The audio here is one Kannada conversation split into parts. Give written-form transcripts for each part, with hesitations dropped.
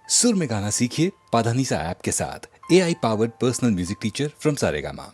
सुर में गाना सीखिए पाधानीसा ऐप के साथ। AI powered personal music teacher from Saregama.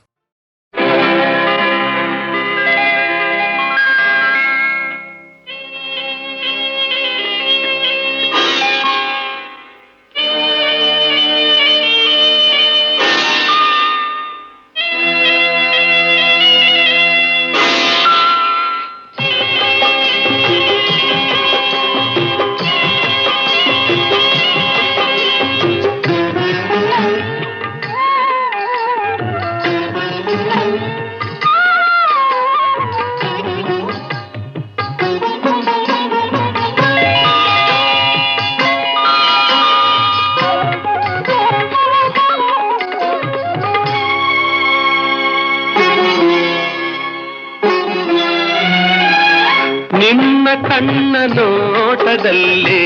ಕಣ್ಣ ನೋಟದಲ್ಲೇ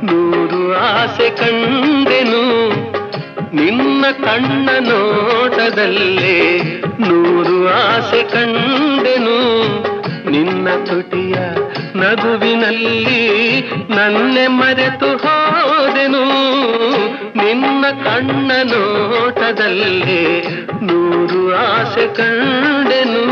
ನೂರು ಆಸೆ ಕಂಡೆನು, ನಿನ್ನ ಕಣ್ಣ ನೋಟದಲ್ಲೇ ನೂರು ಆಸೆ ಕಂಡೆನು, ನಿನ್ನ ತುಟಿಯ ನಗುವಿನಲ್ಲಿ ನನ್ನೆ ಮರೆತು ಹೋದೆನು, ನಿನ್ನ ಕಣ್ಣ ನೋಟದಲ್ಲೇ ನೂರು ಆಸೆ ಕಂಡೆನು.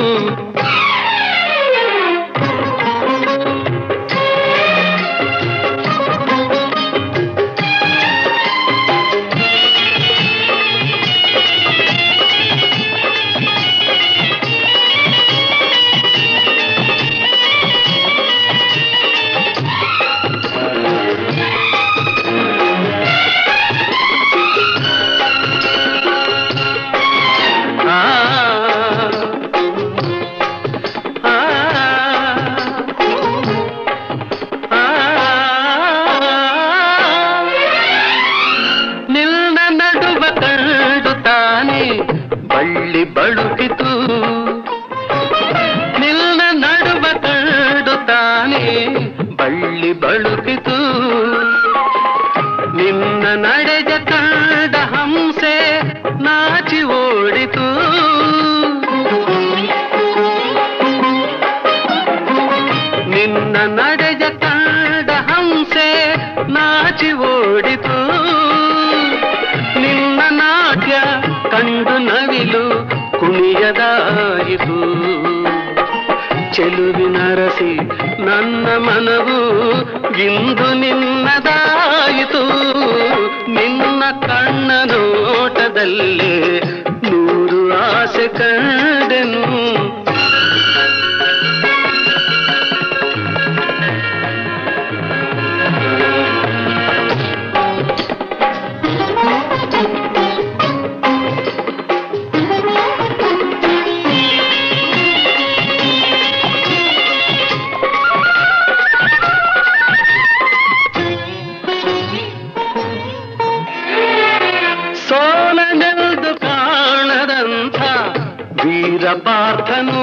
ಬಳ್ಳಿ ಬಳುಕಿತು ನಿನ್ನ ನಡುವ ಕಂಡು ತಾನೆ ಬಳ್ಳಿ ಬಳುಕಿತು, ನಿನ್ನ ನಡೆಜ ಕಂಡ ಹಂಸೆ ನಾಚಿ ಓಡಿತು, ನಿನ್ನ ನಡೆಜ ಕಂಡ ಹಂಸೆ ನಾಚಿ ಓಡಿತು, ನಿನ್ನ ನಾಟ್ಯ ಕಂಡು ನವಿಲು ಕುಣಿಯದಾಯಿತು, ಚೆಲುವಿನರಸಿ ನನ್ನ ಮನವು ಇಂದು ನಿನ್ನದಾಯಿತು, ನಿನ್ನ ಕಣ್ಣ ನೋಟದಲ್ಲೇ ನೂರು ಆಸೆ ಕಂಡೆನು. ಸೋಲನೆಂದು ಕಾಣದಂಥ ವೀರಪಾರ್ಥನು,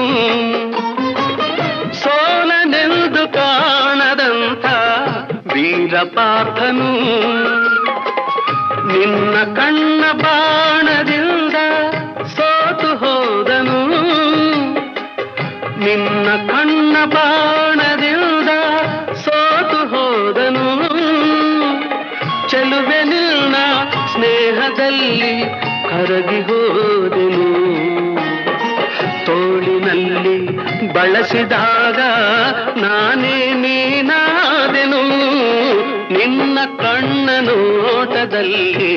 ಸೋಲನೆಂದು ಕಾಣದಂಥ ವೀರಪಾರ್ಥನು, ನಿನ್ನ ಕಣ್ಣ ಬಾಣದಿಂದ ಸೋತು ಹೋದನು, ನಿನ್ನ ಕಣ್ಣ ಬಾಣದಿಂದ ಸೋತು ಹೋದನು, ಚೆಲುವೆ ನಿನ್ನ ಸ್ನೇಹದಲ್ಲಿ ಕರಗಿ ಹೋದೆನು, ತೋಳಿನಲ್ಲಿ ಬಳಸಿದಾಗ ನಾನೇ ನೀನಾದೆನು, ನಿನ್ನ ಕಣ್ಣ ನೋಟದಲ್ಲಿ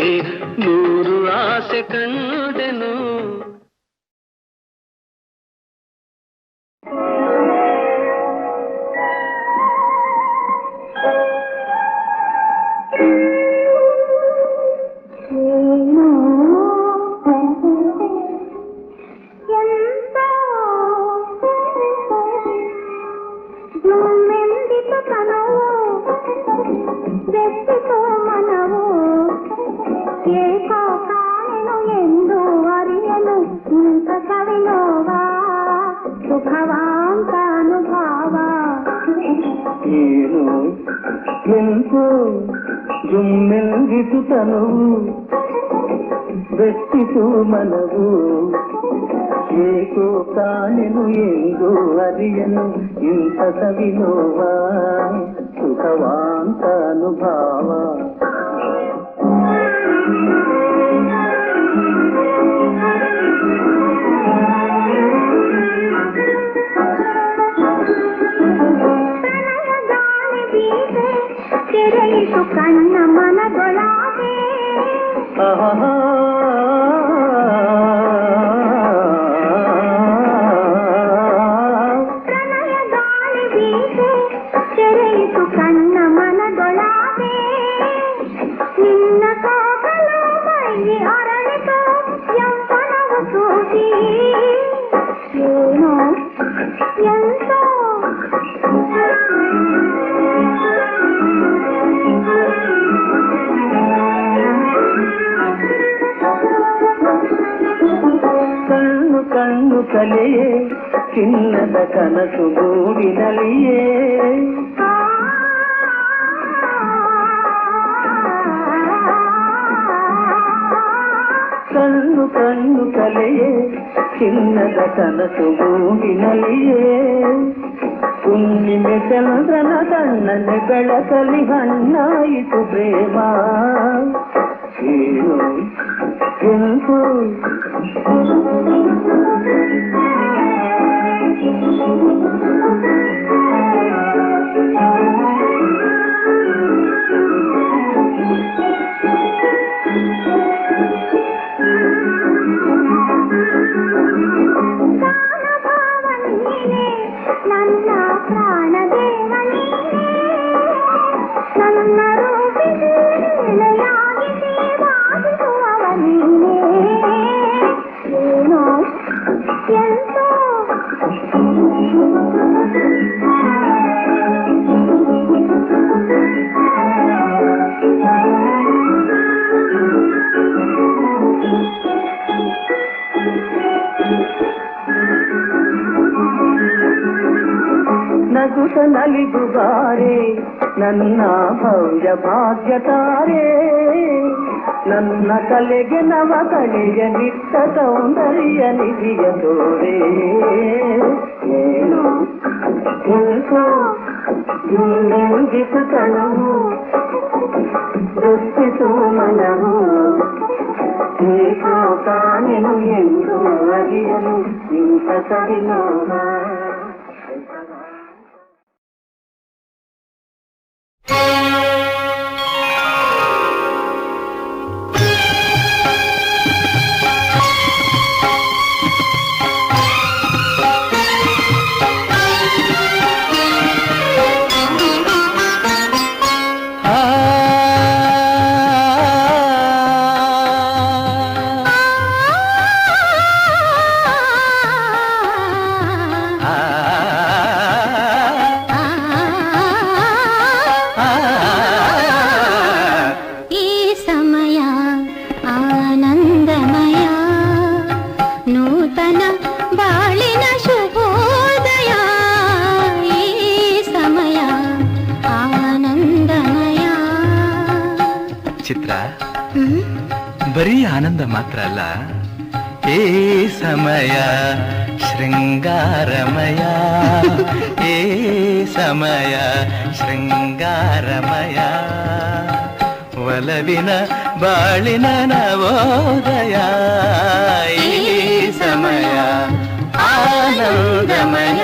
ನೂರು ಆಸೆ ಕಂಡೆನು. ఎంతో జుమ్మెల్గిటు తనువు వెట్టితూ మనవు ఏకో కానెను ఎందు అరియను ఇంత సవినోవా సుఖవాంతానుభావ ಆಹಾ ಪ್ರಣಯ ಗಾಳಿ ಬೀಸೆ ತೆರೆಯಿತು ಕಣ್ಣ ಮನದೊಳಗೆ ನಿನ್ನ ಸೋಗಲು ಮೈ ಅರಳಿತು ಯೌವನವು ಸೂಸಿ ಏನೋ ಎಂತೋ ಕಣ್ಣು ಕಣ್ಣು ಕಲೆಯೇ ಚಿನ್ನದ ಕನಸು ಗೂಡಿನಲ್ಲಿಯೇ ಕಣ್ಣು ಕಣ್ಣು ಕಲೆಯೇ ಚಿನ್ನದ ಕನಸು ಗೂಡಿನಲ್ಲಿಯೇ ಹುಣ್ಣಿಮೆ ಚಂದ್ರನ ಕಣ್ಣನೆ ಬೆಳಕಲಿ ಹಣ್ಣಾಯಿತು ಪ್ರೇಮ ಏನು ಎಂತು ನನ್ನ ಪ್ರಾಣದೇವ ನನ್ನ ರೂಪಿಸಿ ನೆಲೆಯಾಗಿಸಿ ವಾದಿಸುವವ ನೀನೇ ಏನೋ ಎಂತೋ ನಗುತ ನಲಿದುಗಾರೆ ನನ್ನ ಭವ್ಯ ಭಾಗ್ಯತಾರೆ ನನ್ನ ಕಲೆಗೆ ನವ ಕಲೆಯ ನಿಟ್ಟ ಸೌಂದರ್ಯ ನಿಧಿಯ ತೋರೆ ಏನು ಎಂತೋ ಇಂಗಿತು ಕಣವು ದುಃಖಿಸು ಮನವು ಏಕೋ ಕಾಣೆನು ಎಂದು ಅರಿಯಲು ಇಂಥ ಸರಿನೋಮ ಚಿತ್ರ ಬರೀ ಆನಂದ ಮಾತ್ರ ಅಲ್ಲ, ಏ ಸಮಯ ಶೃಂಗಾರಮಯ, ಏ ಸಮಯ ಶೃಂಗಾರಮಯ, ಒಲವಿನ ಬಾಳಿನ ನವೋದಯ, ಈ ಸಮಯ ಆನಂದಮಯ.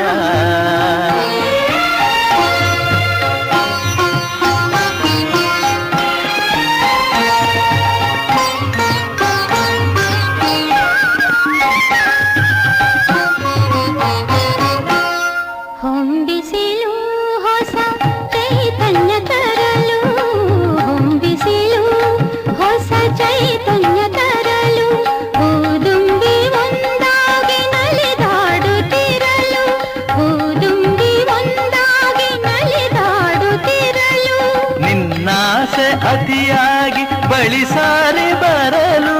ಅತಿಯಾಗಿ ಬಳಿಸಾರಿ ಬರಲು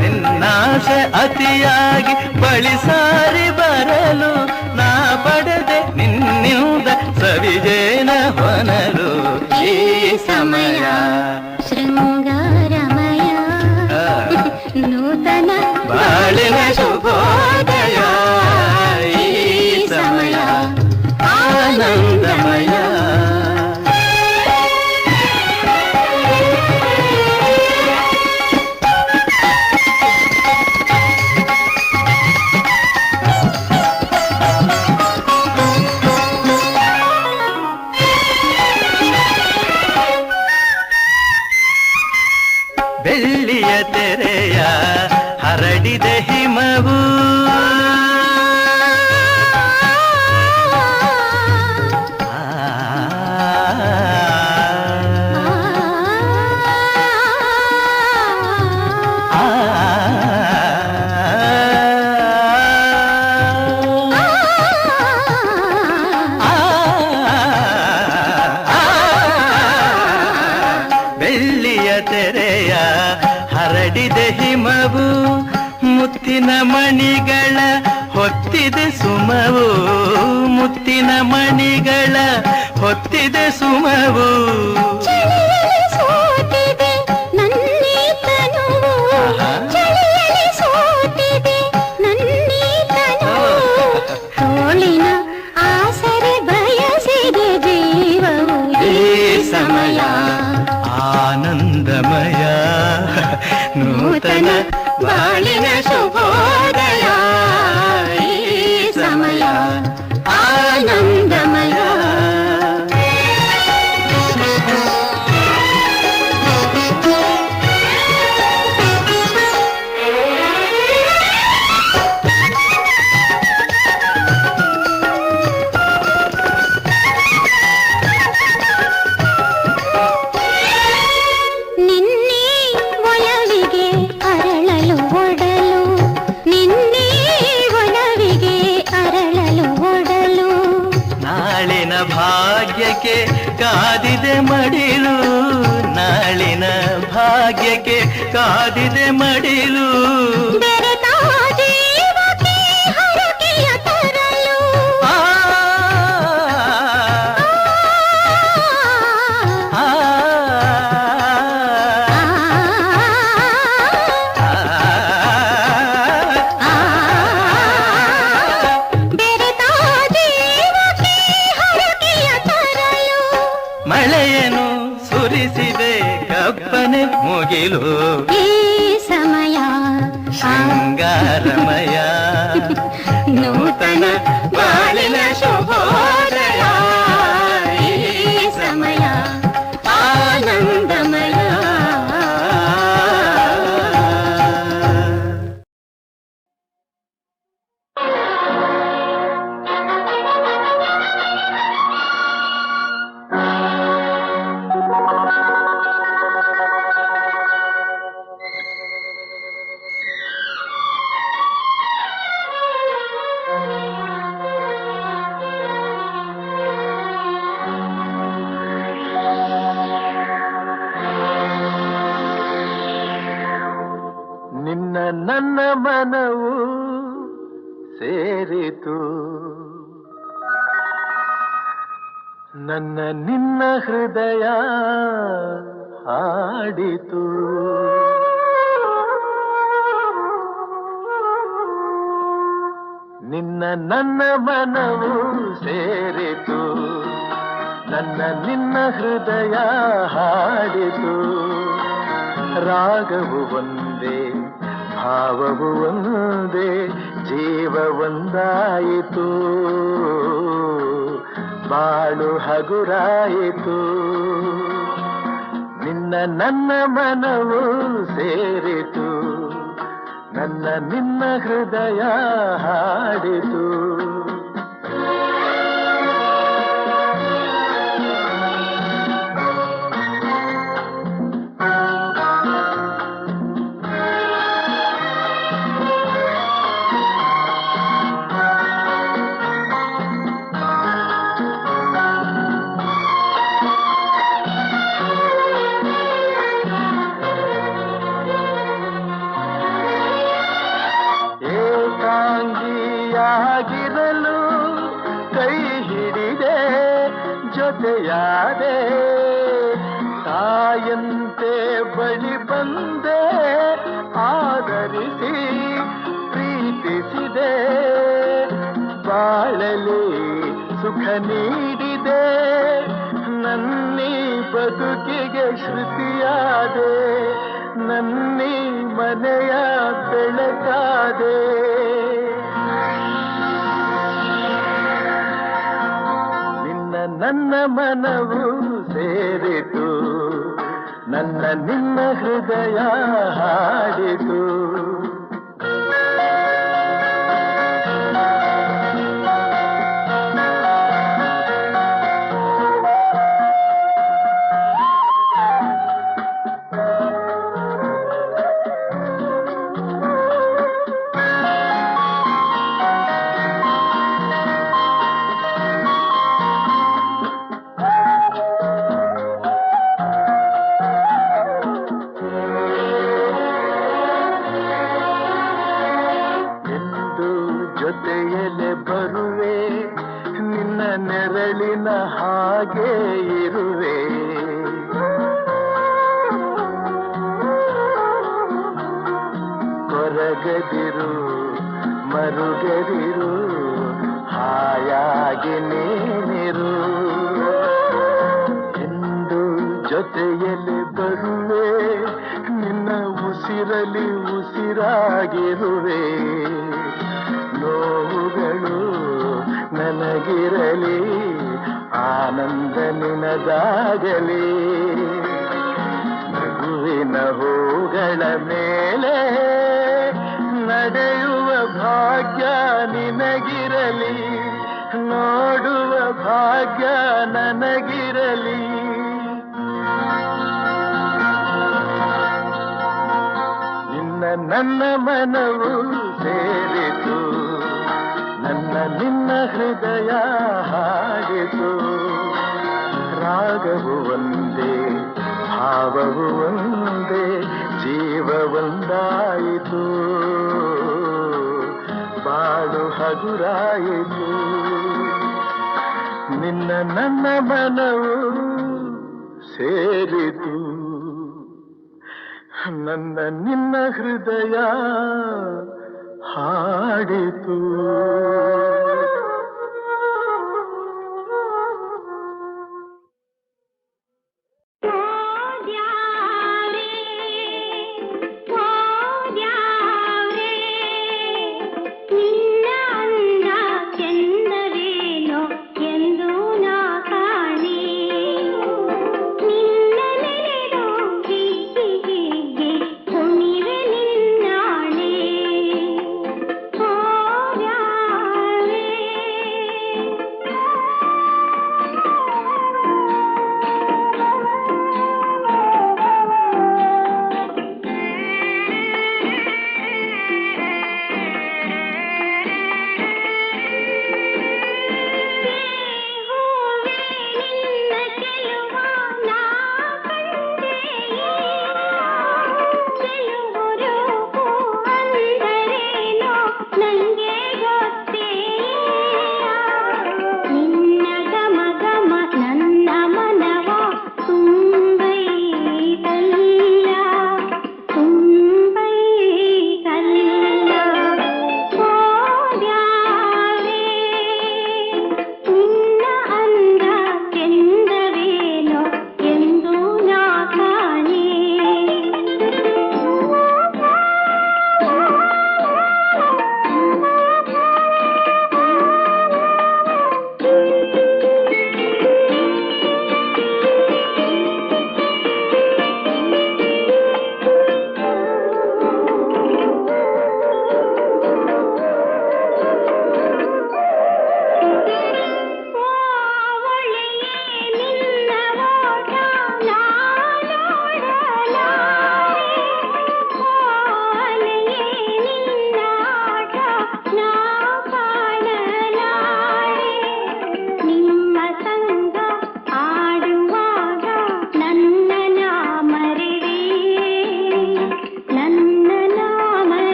ನಿನ್ನಾಸೆ ಅತಿಯಾಗಿ ಬಳಿಸಾರಿ ಬರಲು ನಾ ಪಡೆದೆ ನಿನ್ನಿಂದ ಸವಿಜೇನ ಹೊನಲು. ಈ ಸಮಯ ಶೃಂಗಾರಮಯ ನೂತನ ಬಾಳಿನ ಶುಭೋದಯ, ಈ ಸಮಯ ಆನಂದಮಯ. ಹರಡಿದೆ ಹಿಮವು ಬೆಳ್ಳಿಯ ತೆರೆಯ ಹರಡಿದೆ ಹಿಮವು ಮುತ್ತಿನ ಮಣಿಗಳ ಹೊತ್ತಿದೆ ಸುಮವು ಮುತ್ತಿನ ಮಣಿಗಳ ಹೊತ್ತಿದೆ ಸುಮವು ಚಳಿಯಲ್ಲಿ ಸೋತಿದೆ ನನ್ನೀ ತನುವು ಚಳಿಯಲ್ಲಿ ಸೋತಿದೆ ನನ್ನೀ ತನುವು ತೋಳಿನ ಆಸರೆ ಬಯಸಿದೆ ಜೀವವು ಈ ಸಮಯ ಆನಂದಮಯ ನೂತನ ಬಾಳಿನ ಶುಭೋದಯ ಈ ಸಮಯ ಆನಂದಮಯ ನಿನ್ನೆ ಒಲವಿಗೆ ಅರಳಲು ಒಡಲು ನಿನ್ನೆ ಒಲವಿಗೆ ಅರಳಲು ಒಡಲು ನಾಳಿನ ಭಾಗ್ಯಕ್ಕೆ ಕಾದಿದೆ ಮಡಿಲು ನಾಳಿನ ಭಾಗ್ಯಕ್ಕೆ ಕಾದಿದೆ ಮಡಿಲು ಬೆರೆತ ಜೀವಕ್ಕೆ ಹರಕೆಯ ತರಲು ಆ, ಆ, ಬೆರೆತ ಜೀವಕ್ಕೆ ಹರಕೆಯ ತರಲು ಮಳೆಯನ್ನು ಸುರಿಸಿದೆ ಕಪ್ಪನೆ ಮುಗಿಲು ಈ ಸಮಯ ಶೃಂಗಾರಮಯ ನೂತನ ಬಾಳಿನ ಶುಭೋದಯ ಈ ಸಮಯ ಆನಂದಮಯ ನಿನ್ನ ನನ್ನ ಮನವು ಸೇರಿತು ನನ್ನ ನಿನ್ನ ಹೃದಯ ಹಾಡಿತು ನಿನ್ನ ನನ್ನ ಮನವು ಸೇರಿತು ನನ್ನ ನಿನ್ನ ಹೃದಯ ಹಾಡಿತು ರಾಗವು ಒಂದೇ ಭಾವವು ಒಂದೇ ಜೀವ ಒಂದಾಯಿತು ಬಾಳು ಹಗುರಾಯಿತು ನಿನ್ನ ನನ್ನ ಮನವು ಸೇರಿತು ನನ್ನ ನಿನ್ನ ಹೃದಯ ಹಾಡಿತು ಏಕಾಂಗಿಯಾಗಿರಲು ಕೈ ಹಿಡಿದೆ ಜೊತೆಯಾದೆ ತಾಯಂತೆ ಬಳಿ ಬಂದೆ ಆದರಿಸಿ ಪ್ರೀತಿಸಿದೆ ಬಾಳಲಿ ಸುಖ ನೀಡಿದೆ ನನ್ನೀ ಬದುಕಿಗೆ ಶ್ರುತಿಯಾದೆ ನನ್ನೀ ಮನೆಯ ಬೆಳಕಾದೆ ನಿನ್ನ ನನ್ನ ಮನವು ಸೇರಿತು ನನ್ನ ನಿನ್ನ ಹೃದಯ ಹಾಡಿತು ಹಾಗೆ ಇರುವೆ. ಕೊರಗದಿರು ಮರುಗದಿರು ಹಾಯಾಗಿ ನೀನಿರು ಎಂದು ಜೊತೆಯಲ್ಲಿ ಬರುವೆ. ನಿನ್ನ ಉಸಿರಲಿ ಉಸಿರಾಗಿರುವೆ. ನೋವುಗಳು ನನಗಿರಲಿ, ಆನಂದ ನಿನದಾಗಲಿ. ನಗುವಿನ ಹೂಗಳ ಮೇಲೆ ನಡೆಯುವ ಭಾಗ್ಯ ನಿನಗಿರಲಿ, ನೋಡುವ ಭಾಗ್ಯ ನನಗಿರಲಿ. ನಿನ್ನ ನನ್ನ ಮನವು ಸೇರಿತು, ನನ್ನ ನಿನ್ನ ಹೃದಯ ಹಾಡಿತು. ರಾಗವು ಒಂದೇ, ಭಾವವು ಒಂದೇ, ಜೀವ ಒಂದಾಯಿತು. ಬಾಳು ಹಗುರಾಯಿತು. ನಿನ್ನ ನನ್ನ ಮನವು ಸೇರಿತು, ನನ್ನ ನಿನ್ನ ಹೃದಯ ಹಾಡಿತು. Oh, yeah.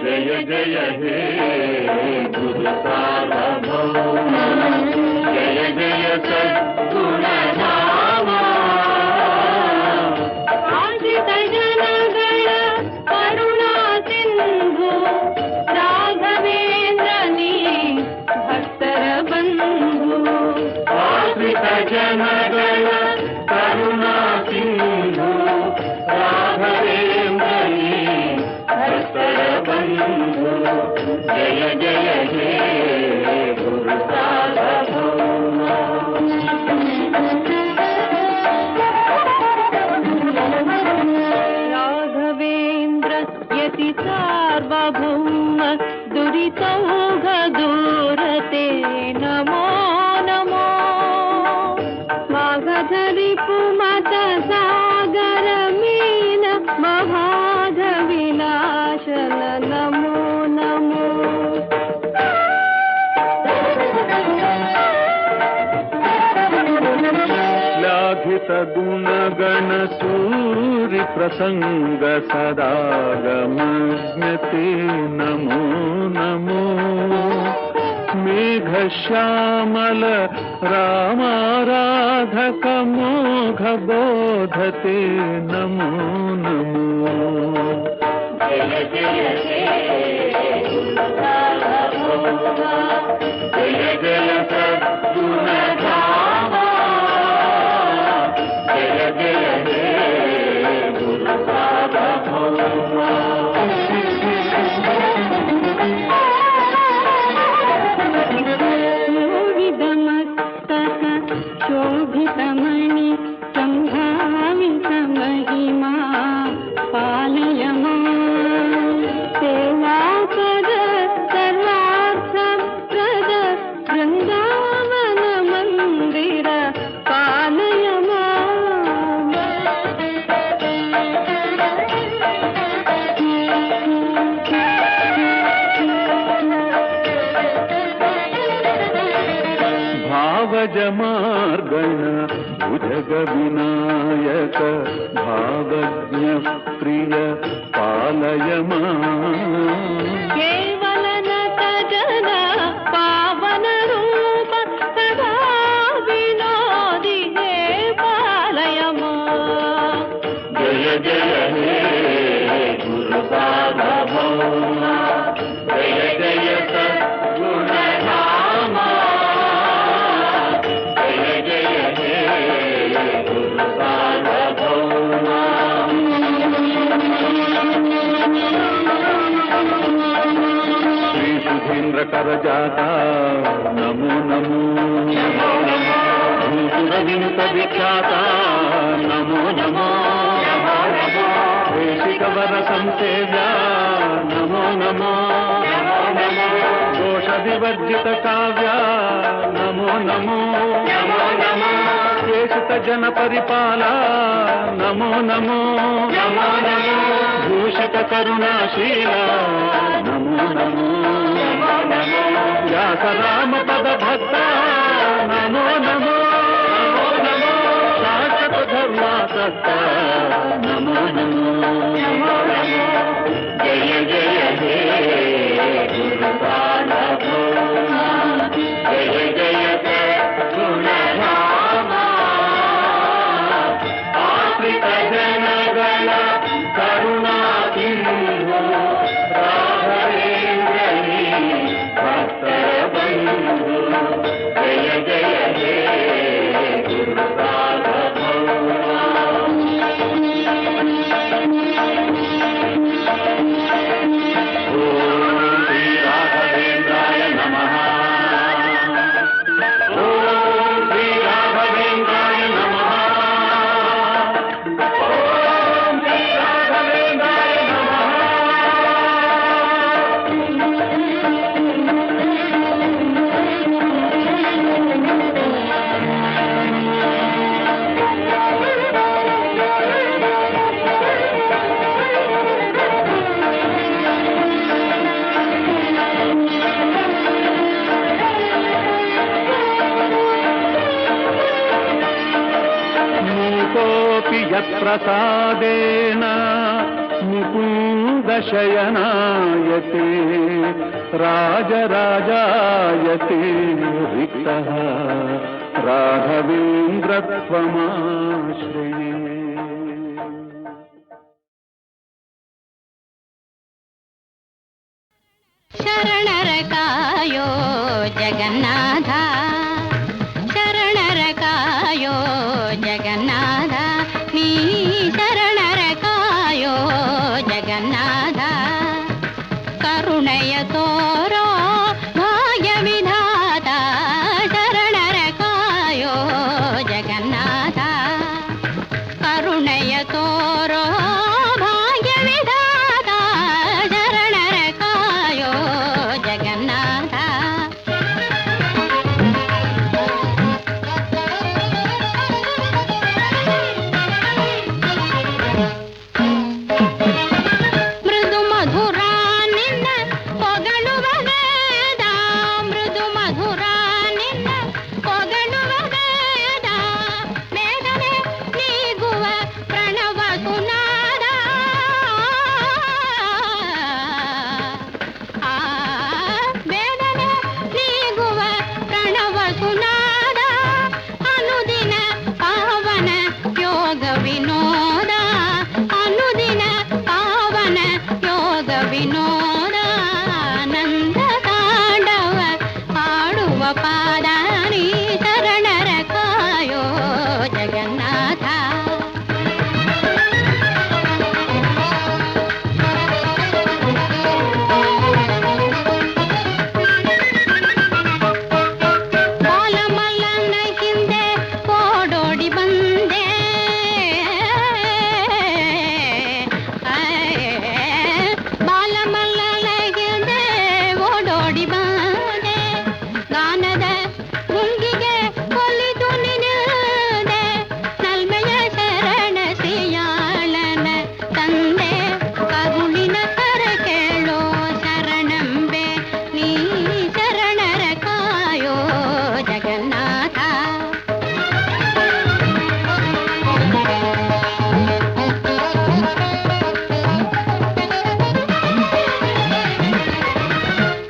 जय जय हे गुरु सार्वभौम जय जय सद्गुणधाम ಆಶ್ರಿತ ಜನಗಳ ಕರುಣಾ ಸಿಂಧು ರಾಘವೇಂದ್ರ ನೀ ಭಕ್ತರ ಬಂಧು ಆಶ್ರಿತ ಜನಗಳ ಕರುಣಾ ಸಿಂಧು ರಾಘವೇಂದ್ರ ನೀ ಭಕ್ತರ ಬಂಧು ಜಯ ಜಯ ಹೇ ಗುರು ಸಾರ್ವಭೌಮ ರಾಘವೇಂದ್ರ ಯತಿ ಸಾರ್ವಭೌಮ ದುರಿತೌಘ ದೂರತೆ ನಮೋ ನಮೋ ಮಾಘಧರಿಪು ಮತ ಸಾಗರ ಮೀನ ಮಹಾಧ ವಿನಾಶನ ನಮೋ ನಮೋ ಶ್ಲಾಘಿತ ಗುಣಗಣ ಸೂರಿ ಪ್ರಸಂಗ ಸದಾಗಮಜ್ಞತೆ ನಮೋ ನಮೋ ಮೇಘ ಶ್ಯಾಮಲ ರಾಮಾರಾಧಕ ಮೋಘ ಬೋಧತೆ ನಮೋ ನಮೋ ಜಯ ಜಯ ಹೇ ಗುರು ಸಾರ್ವಭೌಮ ಜಯ ಜಯ ಸದ್ಗುಣಧಾಮ ಜಯ ಜಯ ಹೇ ಗುರು ಸಾರ್ವಭೌಮ शोभितमस्तक शोभितमणि सम्भावित महिमा पालय माम् सेवापद सर्वार्थप्रद वृन्दावन मन्दिर पालय ಭಾವಜ ಮಾರ್ಗಣ ಭುಜಗ ವಿನಾಯಕ ಭಾವಜ್ಞ ಪ್ರಿಯ ಪಾಲಯ ಕೇವಲ ನತ ಜನ ಪಾವನ ರೂಪ ಸದಾ ವಿನೋದಿ ಹೇ ಪಾಲಯ ಜಯ ಜಯ ಹೇ ಗುರು ಸಾರ್ವಭೌಮ ಜಯ ಜಯ ಸದ್ಗುಣಧಾಮ ಜಯ ಜಯ ಹೇ ಗುರು ಸಾರ್ವಭೌಮ ಶ್ರೀ ಸುಧೀಂದ್ರ ಕರಜಾತ ನಮೋ ನಮೋ ಭೂಸುರ ವಿನುತ ವಿಖ್ಯಾತ ನಮೋ ನಮೋ ದೇಶಿಕವರ ಸಂಸೇವ್ಯ ನಮೋ ನಮೋ ದೋಷ ವಿವರ್ಜಿತ ಕಾವ್ಯ ನಮೋ ನಮೋ ದೇಶಿತ ಜನ ಪರಿಪಾಲ ನಮೋ ನಮೋ ಭೂಷಿತ ಕರುಣಾಶೀಲ ನಮೋ ನಮೋ ವ್ಯಾಸ ರಾಮ ಪದ ಭಕ್ತ ನಮೋ ನಮೋ ಶಾಸಕ ಧರ್ಮಾಸಕ್ತ ನಮೋ ನಮೋ ಜಯ ಜಯ ಹೇ ಗುರು ಸಾರ್ವಭೌಮ ಜಯ ಜಯ ಸದ್ಗುಣಧಾಮ ಆಶ್ರಿತ ಜನಗಳ ಕರುಣಾ ಸಿಂಧು ರಾಘವೇಂದ್ರ ನೀ ಭಕ್ತರ ಬಂಧು ಜಯ ಜಯ ಹೇ ಗುರು ಸಾರ್ವಭೌಮ प्रसादेन मुकुन्दशयनायते राजराजायते रिक्तः राघवेन्द्रत्वमाश्रये। ಶರಣರ ಕಾಯೋ ಜಗನ್ನಾಥ, ಶರಣರ ಕಾಯೋ ಜಗನ್ನಾಥ, ನೀ ಶರಣರ ಕಾಯೋ ಜಗನ್ನಾಥ, ಕರುಣೆಯ ತೋರೋ ಭಾಗ್ಯ ವಿಧಾತ, ಶರಣರ ಕಾಯೋ ಜಗನ್ನಾಥ, ಕರುಣೆಯ ತೋರೋ ಭಾಗ್ಯ ವಿಧಾತ, ಶರಣರ ಕಾಯೋ ಜಗನ್ನಾಥ. ಮೃದು ಮಧುರ ನಿನ್ನ ಪೊಗಳುವ ವೇದ, ಮೃದು ಮಧುರ ನಿನ್ನ ಪೊಗಳುವ ವೇದ, ವೇದನೆ ನೀಗುವ ಪ್ರಣವ ಸುನಾದ, ವೇದನೆ ನೀಗುವ ಪ್ರಣವ ಸುನಾದ, ಅನುದಿನ ಪಾವನ ಯೋಗ ವಿನೋದ, ಅನುದಿನ ಪಾವನ ಯೋಗ ವಿನೋದ, ಆನಂದ ತಾಂಡವ ಆಡುವ ಪಾದ, ನೀ ಶರಣರ ಕಾಯೋ ಜಗನ್ನಾಥ. ಬಾಲಮಲ್ಲನ ಹಿಂದೆ ಓಡೋಡಿ ಬಂದೆ, ಬಾಲಮಲ್ಲನ ಹಿಂದೆ ಓಡೋಡಿ ಬಂದೆ, ಗಾನದ ಗುಂಗಿಗೆ ಒಲಿದು ನಿನಿದೆ, ನಲ್ಮೆಯ ಶರಣ ಸಿಯಾಳನ ತಂದೆ, ಕರುಳಿನ ಕರ ಕೇಳೋ ಶರಣಂಬೆ, ನೀ ಶರಣರ ಕಾಯೋ ಜಗನ್ನಾಥ.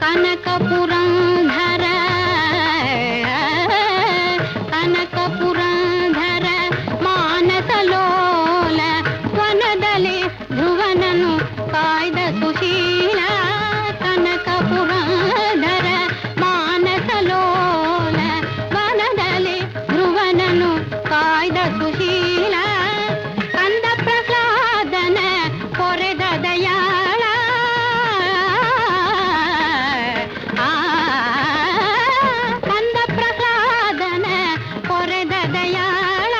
ಕನಕ ಪುರಂದರ, ಕನಕ ಪುರಂದರ ಮಾನಸಲೋಲ, ವನದಲ್ಲಿ ಧ್ರುವನನು ಕಾಯ್ದ ಸುಶೀಲ, ಕನಕ ಪುರಂದರ ಮಾನಸಲೋಲ, ವನದಲ್ಲಿ ಧ್ರುವನನು ಕಾಯ್ದ ಸುಶೀಲ, ಕಂದ ಪ್ರಹ್ಲಾದನ ಕೊರೆದ ದಯಾಳ, ಕಂದ ಪ್ರಹ್ಲಾದನ ಕೊರೆದ ದಯಾಳ,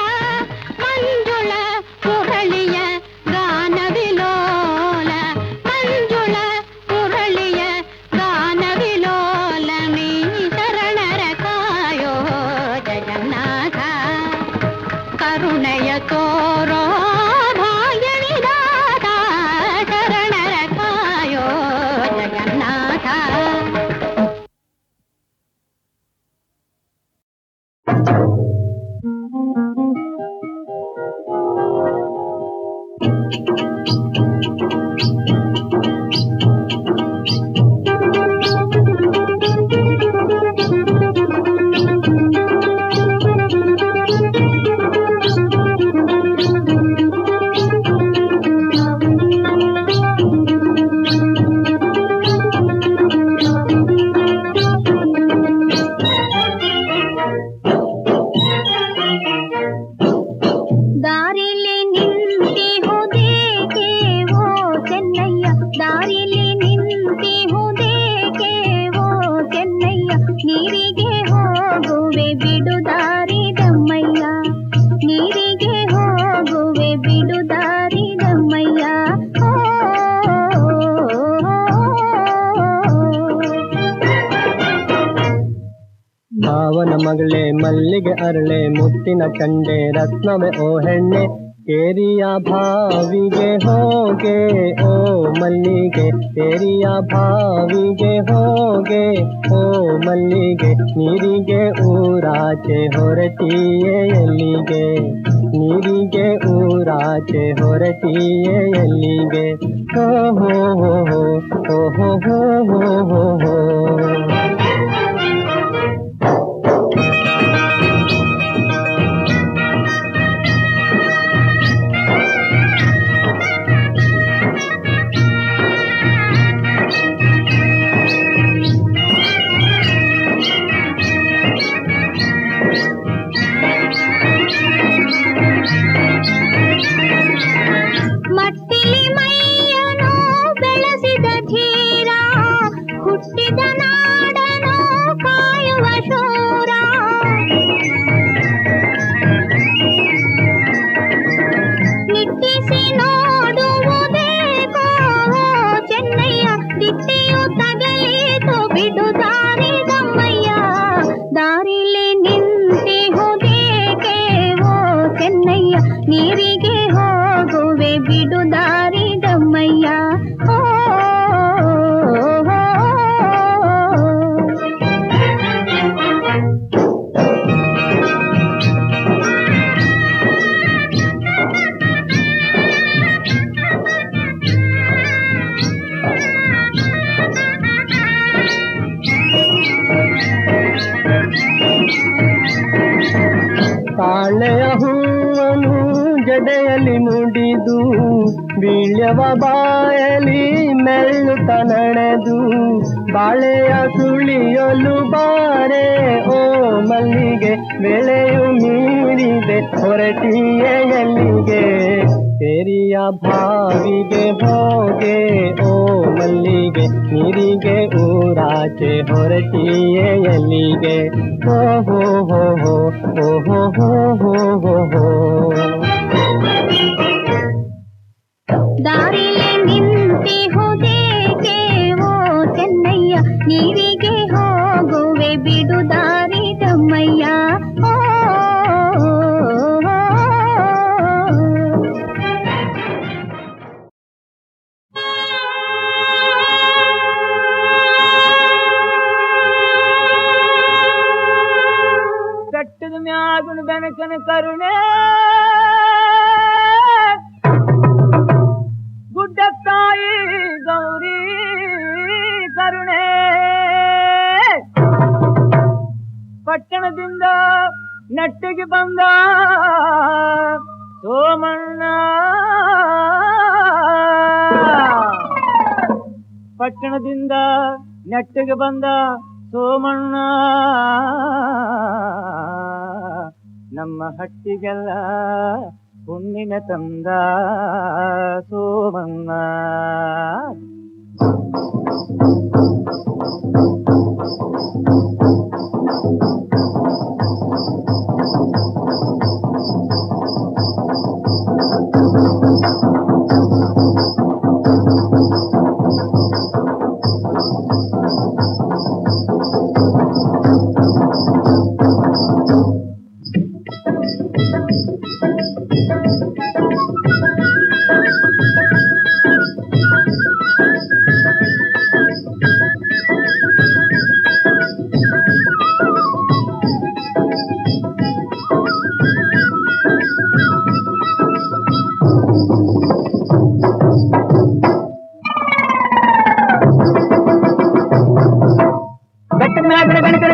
ಮಂಜುಳ ಮುರಳಿಯ ಗಾನ ವಿಲೋಲ, ಮಂಜುಳ ಮುರಳಿಯ ಗಾನ ವಿಲೋಲ, ನೀ ಶರಣರ ಕಾಯೋ ಜಗನ್ನಾಥ, ಕರುಣೆಯ ತೋರೋ ಭಾಗ್ಯ ವಿಧಾತ, ಶರಣರ ಕಾಯೋ ಜಗನ್ನಾಥ. ದಾರಿಲಿ ನಿಂತಿ ಹೋದೇಕೆ ಓ ಚೆನ್ನಯ್ಯ, ದಾರಿಲಿ ನಿಂತಿ ಹೋದೇಕೆ ಓ ಚೆನ್ನಯ್ಯ, ನೀರಿಗೆ ಹೋಗುವೆ ಬಿಡು ದಾರಿ ದಮ್ಮಯ್ಯ, ನೀರಿಗೆ ಹೋಗುವೆ ಬಿಡು ದಾರಿ ದಮ್ಮಯ್ಯ. ಭಾವನ ಮಗಳೇ ಮಲ್ಲಿಗೆ ಅರಳೆ ಮುತ್ತಿನ ಕಂಡೆ ರತ್ನವೇ ಓ ಹೆಣ್ಣೆ, ಕೇರಿಯ ಭಾವಿಗೆ ಹೋಗೆ ಓ ಮಲ್ಲಿಗೆ, ಕೇರಿಯ ಭಾವಿಗೆ ಹೋಗೆ ಓ ಮಲ್ಲಿಗೆ, ನೀರಿಗೆ ಊರಾಚೆ ಹೊರಟಿಯೇ ಎಲ್ಲಿಗೆ, ನೀರಿಗೆ ಊರಾಚೆ ಹೊರಟಿಯೇ ಎಲ್ಲಿಗೆ ಹೋ ಹೋ ಹೋ ಹೋ ಹೋ ಹೋ ಹೋ ಹೋ ಹೋ. ಮಟ್ಟಿಲಿ ಮೈಯನು ಬೆಳೆಸಿದ ಧೀರ, ಹುಟ್ಟಿದ ನಾಡನು ಕಾಯುವ ಶೂರ. ನಿಟ್ಟಿಸಿ ನೋಡುವುದೇಕೋ ಚೆನ್ನಯ್ಯ, ದಿಟ್ಟಿಯು ತಗಲಿತು ಬಿಡು ದಾರಿ ದಮ್ಮಯ್ಯ. ದಾರಿಲಿ ನಿಂತಿಹುದೇಕೆ ಓ ಚೆನ್ನಯ್ಯ, ನೀರಿಗೆ ಹೋಗುವೆ ಬಿಡು ದಾರಿ ದಮ್ಮಯ್ಯ. ಓ ತಾಳೆಯ ಹೂವನು ಜಡೆಯಲ್ಲಿ ಮುಡಿದು, ಬೀಳ್ಯವ ಬಾಯಲಿ ಮೆಲ್ಲುತ್ತ ನಡೆದು, ಬಾಳೆಯ ಸುಳಿಯಲು ಬಾರೆ ಓ ಮಲ್ಲಿಗೆ, ಬೆಳೆಯು ಮೀರಿದೆ ಹೊರಟಿಯೇ ಎಲ್ಲಿಗೆ. ಕೆರಿಯ ಭಾವಿಗೆ ಹೋಗೆ ಓ ಮಲ್ಲಿಗೆ, ನೀರಿಗೆ ಊರಾಚೆ ಹೊರಟಿಯೇ ಎಲ್ಲಿಗೆ ಹೋ ಹೋ ಹೋ ಹೋ ಹೋ ಹೋ ಹೋ ಹೋ ಹೋ. ದಾರಿಲಿ ನಿಂತಿಹುದೇಕೆ ಓ ಚೆನ್ನಯ್ಯ, ನೀರಿಗೆ ಹೋಗುವೆ ಬಿಡು ದಾರಿ ದಮ್ಮಯ್ಯ. ಓ ಬೆಟ್ಟದ ಮ್ಯಾಗುಣ ಬೆನಕನ ಕರುಣೆ, ಗುಡ್ಡ ತಾಯಿ ಗೌರಿ ಕರುಣೆ. ಪಟ್ಟಣದಿಂದ ನೆಟ್ಟಿಗೆ ಬಂದ ಸೋಮಣ್ಣ, ಪಟ್ಟಣದಿಂದ ನೆಟ್ಟಿಗೆ ಬಂದ ಸೋಮಣ್ಣ. ನಮ್ಮ ಹಟ್ಟಿಗೆಲ್ಲ ಹುಣ್ಣಿಮೆ ತಂದ ಸೋಮಣ್ಣ.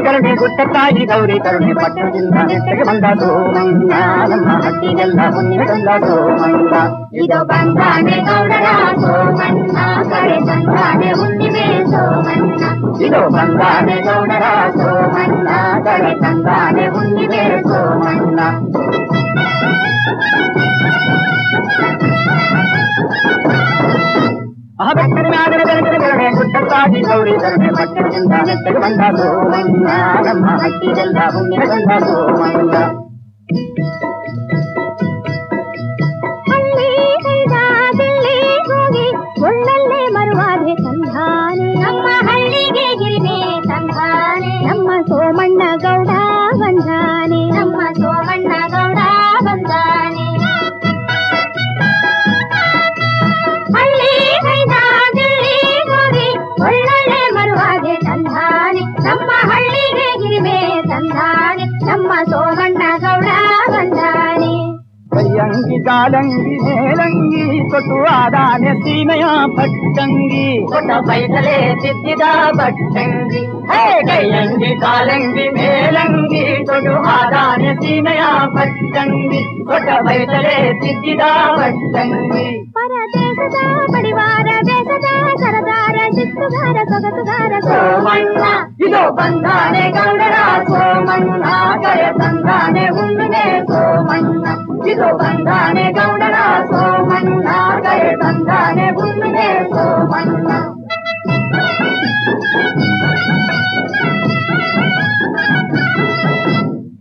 ಕರುಣೆ ಗುಟ್ಟ ತಾಯಿ ಗೌರಿ ಕರುಣೆ, ಪಟ್ಟಣದಿಂದ ನೆಟ್ಟಿಗೆ ಬಂದ ಸೋಮಣ್ಣ. ನಮ್ಮ ಹಟ್ಟಿಗೆಲ್ಲ ಹುಣ್ಣಿಮೆ ತಂದ ಸೋಮಣ್ಣ. ಇದು ಬಂದಾನೆ ಗೌಡರ ಸೋಮಣ್ಣ, ಕಡೆ ತಂದಾನೆ ಹುಣ್ಣಿಮೆ ಸೋಮಣ್ಣ. ಇದು ಬಂದಾನೆ ಗೌಡರ ಸೋಮಣ್ಣ, ಕಡೆ ತಂದಾನೆ ಹುಣ್ಣಿಮೆ ಸೋಮಣ್ಣ. ಬೆಟ್ಟದ ಮ್ಯಾಗನ ಬೆನಕನ ಕರುಣೆ, ಗುಟ್ಟ ತಾಯಿ ಗೌರಿ ಕರುಣೆ, ಪಟ್ಟಣದಿಂದ ನೆಟ್ಟಿಗೆ ಬಂದ ಸೋಮಣ್ಣ. ನಮ್ಮ ಹಟ್ಟಿಗೆಲ್ಲ ಹುಣ್ಣಿಮೆ ತಂದ ಸೋಮಣ್ಣ. ಹಳ್ಳಿ ಕೈದಾದಲ್ಲಿ ಹೋಗಿ ಒಳ್ಳೊಳ್ಳೆ ಮರುವಾದೆ ತಂದಾನೆ, ನಮ್ಮ ಹಳ್ಳಿಗೆ ಗಿರಿಮೆ ತಂದಾನೆ. ನಮ್ಮ ಸೋಮಣ್ಣ ಗೌಡ ಬಂದಾನೆ, ನಮ್ಮ ಸೋಮಣ್ಣ ಗೌಡ ಬಂದಾನೆ. ಹಳ್ಳಿ ಕೈದಾದಲ್ಲಿ ಹೋಗಿ ಒಳ್ಳೊಳ್ಳೆ ಮರುವಾದೆ ತಂದಾನೆ, ನಮ್ಮ ಹಳ್ಳಿಗೆ ಗಿರಿಮೆ ತಂದಾನೆ. ನಮ್ಮ ಸೋಮಣ್ಣ ಗೌಡ ಬಂದಾನೆ. ಕಾಲಂಗಿ ಮೇಲಂಗಿ ಕೊಟ್ಟು ಆದಾನೆ ಸೀಮೆಯ ಪಟ್ಟಂಗಿ ಕೊಟ್ಟ ಬೈತಲೆ ತಿದ್ದಿದ ಬಟ್ಟಂಗಿ ಕೈಯಂಗಿ ಕಾಲಂಗಿ ಮೇಲಂಗಿ ಕೊಟ್ಟು ಆದಾನೆ ಸೀಮೆಯ ಪಟ್ಟಂಗಿ ಕೊಟ್ಟ ಬೈತಲೆ ತಿದ್ದಿದ ಬಟ್ಟಂಗಿ ಪರದೇಶದ ಬಡಿವಾರ ದೇಶದ ಸರದಾರ ಶಿಸ್ತುಗಾರ ಸೊಗಸುಗಾರ ಸೋಮಣ್ಣ ಇದು ಬಂದಾನೆ ಗೌಡರ ಸೋಮಣ್ಣ ಕರೆ ತಂದಾನೆ ಹುಣ್ಣಿಮೆ ಸೋಮಣ್ಣ ಇದು ಬಂದಾನೆ ಗೌಡರ ಸೋಮಣ್ಣ ಕರೆ ತಂದಾನೆ ಹುಣ್ಣಿಮೆ ಸೋಮಣ್ಣ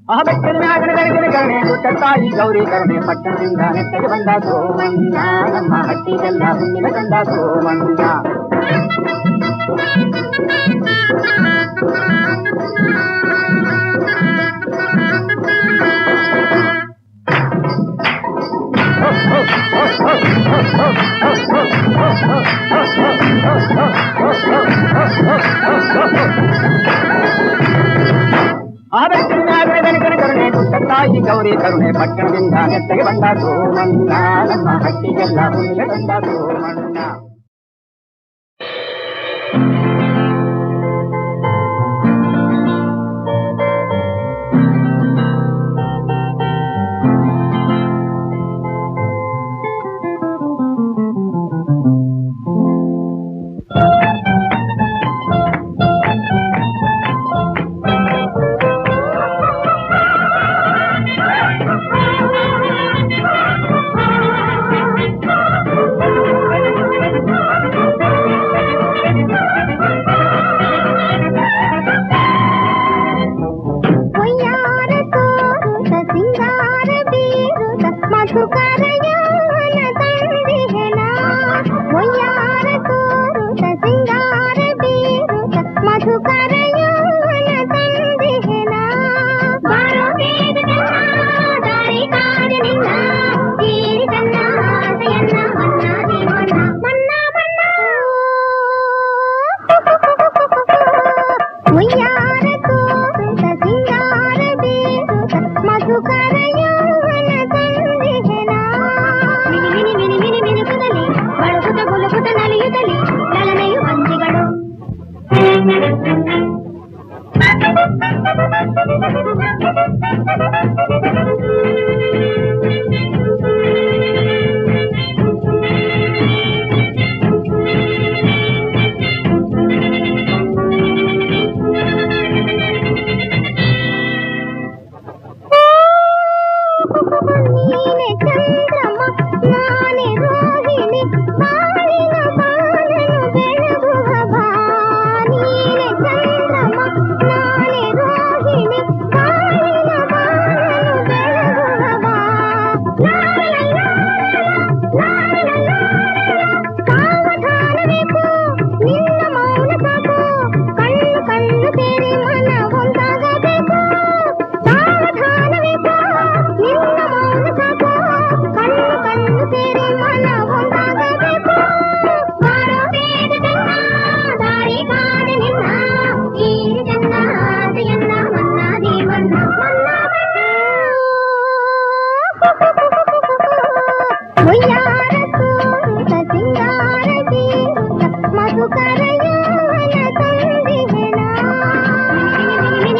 ಆ ಬೆಟ್ಟದ ಮ್ಯಾಗನ ಬೆಳಗಿನ ಕರುಣೆ ಗುಟ್ಟ ತಾಯಿ ಗೌರಿ ಕರುಣೆ ಪಟ್ಟಣದಿಂದ ನೆಟ್ಟಗೆ ಬಂದ ಸೋಮಣ್ಣ ನಮ್ಮ ಹಟ್ಟಿಗೆಲ್ಲ ಹುಣ್ಣಿಮೆ ತಂದ ಸೋಮಣ್ಣ ಆ ಬೆಟ್ಟದ ಮ್ಯಾಗನ ಬೆಳಗಿನ ಕರುಣೆ ಗುಟ್ಟ ತಾಯಿ ಗೌರಿ ಕರುಣೆ ಪಟ್ಟಣದಿಂದ ನೆಟ್ಟಗೆ ಬಂದ ಸೋಮಣ್ಣ ನಮ್ಮ ಹಟ್ಟಿಗೆಲ್ಲ ಹುಣ್ಣಿಮೆ ತಂದ ಸೋಮಣ್ಣ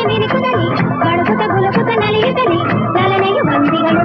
ಮಿನುಕುದಲ್ಲಿ ಬಳುಕುತ ಗುಲುಕುತ ನಲಿಯುತ್ತಲಿ ಚಲನೆಯು ಬಂದಿಗಳು